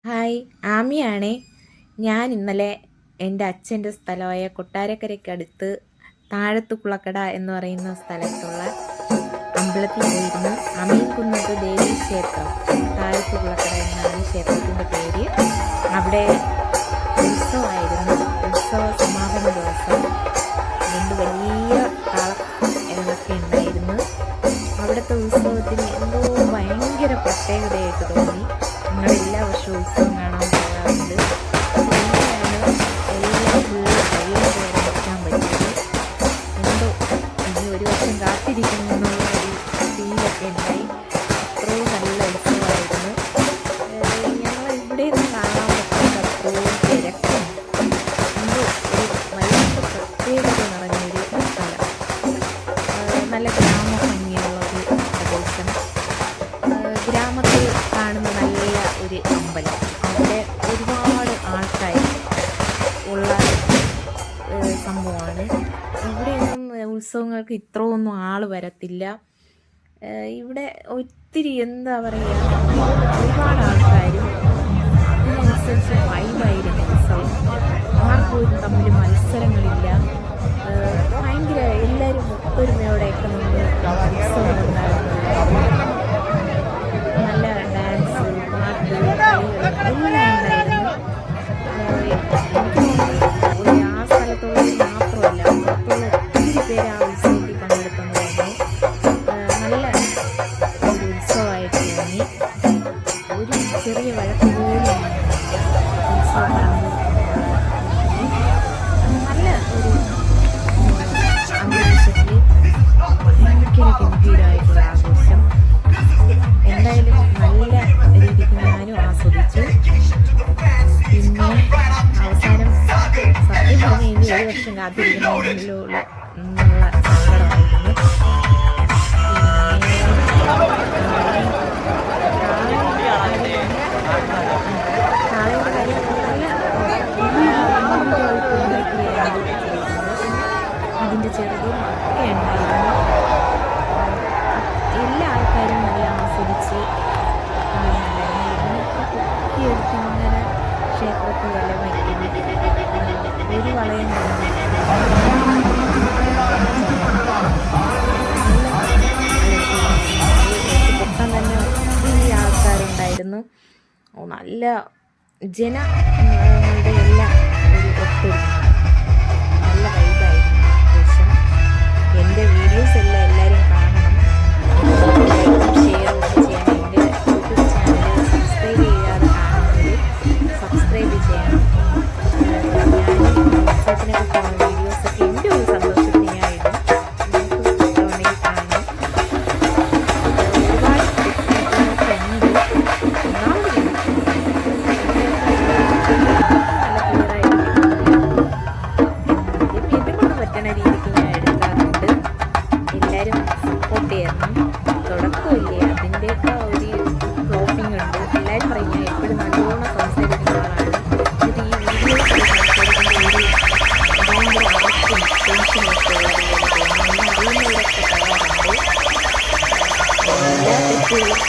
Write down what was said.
Hi, ആമിയാണേ. ഞാൻ ഇന്നലെ എൻ്റെ അച്ഛൻ്റെ സ്ഥലമായ കൊട്ടാരക്കരയ്ക്കടുത്ത് താഴത്ത് കുളക്കട എന്ന് പറയുന്ന സ്ഥലത്തുള്ള അമ്പലത്തിൽ പോയിരുന്നു. അമീൻകുന്നത്ത് ദേവീ ക്ഷേത്രം, താഴത്ത് കുളക്കട എന്നാണ് ക്ഷേത്രത്തിൻ്റെ പേര്. അവിടെ ഉത്സവമായിരുന്നു. ഉത്സവ സമാപന ദിവസം. അതുകൊണ്ട് വലിയ കാളകളൊക്കെ ഉണ്ടായിരുന്നു. അവിടുത്തെ ഉത്സവത്തിന് എന്തോ ഭയങ്കര പ്രത്യേകതയായിട്ട് തോന്നി. ഞങ്ങൾ എല്ലാ വർഷവും ഉത്സവം കാണാൻ പോകാറുണ്ട്. എല്ലാം ഫുള്ള് കഴിയാതെ വരെ നിൽക്കാൻ പറ്റിയത്. എന്തോ ഇനി ഒരു വർഷം കാത്തിരിക്കുന്നു എന്നുള്ള ഒരു ഫീലൊക്കെ ഉണ്ടായി. അത്രയും നല്ല ഉത്സവമായിരുന്നു. ഞങ്ങൾ ഇവിടെ നിന്ന് കാണാൻ പറ്റാത്ത അത്രയും തിരക്കും എന്തോ ഒരു വല്ലാത്ത പ്രത്യേകത നിറഞ്ഞൊരു സ്ഥലം. നല്ല ഗ്രാമഭംഗിയുള്ള ഒരു പ്രദേശം. ഗ്രാമത്തിൽ കാണുന്ന നല്ല ഒരു അമ്പലം. അവിടെ ഒരുപാട് ആൾക്കാർ ഉള്ള സംഭവമാണ്. ഇവിടെയൊന്നും ഉത്സവങ്ങൾക്ക് ഇത്രയൊന്നും ആൾ വരത്തില്ല. ഇവിടെ ഒത്തിരി എന്താ പറയുക, ഒരുപാട് ആൾക്കാരും അതിനനുസരിച്ച് വൈബായിരുന്നു ഉത്സവം. ആർക്കും തമ്മിൽ മത്സരങ്ങളില്ല. ഭയങ്കര എല്ലാവരും ഒത്തൊരുമയോടെയൊക്കെ നമ്മൾ ഉത്സവം ഉണ്ടാകുന്നത്. നല്ല ഡാൻസ്, പാട്ട്, കളികൾ എല്ലാം ഉണ്ടായിരുന്നു. ആ സ്ഥലത്തുള്ളത് മാത്രമല്ല, പുറത്തുള്ള ഒത്തിരി പേര് ആ ഉത്സവത്തിൽ പങ്കെടുത്തെന്ന് തോന്നുന്നു. നല്ല ഒരു ഉത്സവമായിട്ട് തോന്നി. ഒരു ചെറിയ വഴക്ക് പോലും ഉത്സവം നല്ല ഒരു അന്തരീക്ഷത്തിൽ ഭയങ്കര ഗംഭീരമായിട്ടുള്ള ആഘോഷം. എന്തായാലും നല്ല രീതിക്ക് ഞാനും ആസ്വദിച്ചു. പിന്നെ അവസാനം സത്യം പറഞ്ഞ് ഇനി ഒരു വർഷം കാത്തിരിക്കണമെന്നല്ലോ എന്നുള്ള സങ്കടമായിരുന്നു. കാളയുടെ കാര്യം അതിൻ്റെ ചെറുതും ഒക്കെ ഉണ്ടായിരുന്നു. എല്ലാ ആൾക്കാരും നല്ല ആസ്വദിച്ച് പൊക്കിയെടുത്ത് ഇങ്ങനെ ക്ഷേത്രത്തിൽ വല്ലം വയ്ക്കുന്നു. ഒരു വളയം പൊക്കാൻ തന്നെ ഒത്തിരി ആൾക്കാരുണ്ടായിരുന്നു. നല്ല ജനങ്ങളുടെ എല്ലാം ഒരു ഒത്തൊരുമ. നല്ല വൈബായിരുന്നു ആഘോഷം. എൻ്റെ വീഡിയോസ് എല്ലാം എല്ലാവരും കാണണം. ഷെയർ ഒക്കെ ചെയ്യണം. എൻ്റെ യൂട്യൂബ് ചാനൽ സബ്സ്ക്രൈബ് ചെയ്യാതെ കാണുന്നവർ സബ്സ്ക്രൈബ് ചെയ്യണം. ഞാൻ ഉത്സവത്തിനൊക്കെ പോകുന്ന വീഡിയോസൊക്കെ എൻ്റെ ഒരു സന്തോഷത്തിന് ഞാൻ ഇടും. നിങ്ങൾക്ക് ഇഷ്ടമുണ്ടെങ്കിൽ കാണും. ഒരുപാട് ഉണ്ട്. ഒന്നാമത് നല്ല ക്ലിയറായിട്ട് എന്നെ കൊണ്ട് പറ്റുന്ന രീതിക്ക് ഞാൻ എടുക്കാറുണ്ട്. എല്ലാവരും സപ്പോർട്ട് ചെയ്യണം. തുടക്കമില്ലേ, അതിൻ്റെയൊക്കെ ഒരു ഫ്ലോപ്പിംഗ് ഉണ്ട്. എല്ലാവരും പറയും ഞാൻ എപ്പോഴും നല്ലോണം സംസാരിക്കുന്ന ആളാണ്. ഇത് ഈ വീഡിയോസ് സംസാരിക്കുന്ന ഒരു ഭയങ്കര അറസ്റ്റും ടെൻഷനൊക്കെ ഉള്ളത് പോലെ തോന്നുന്നു. അറിയുന്നവരൊക്കെ പറയാറുണ്ട്. എല്ലാ തെറ്റുകളും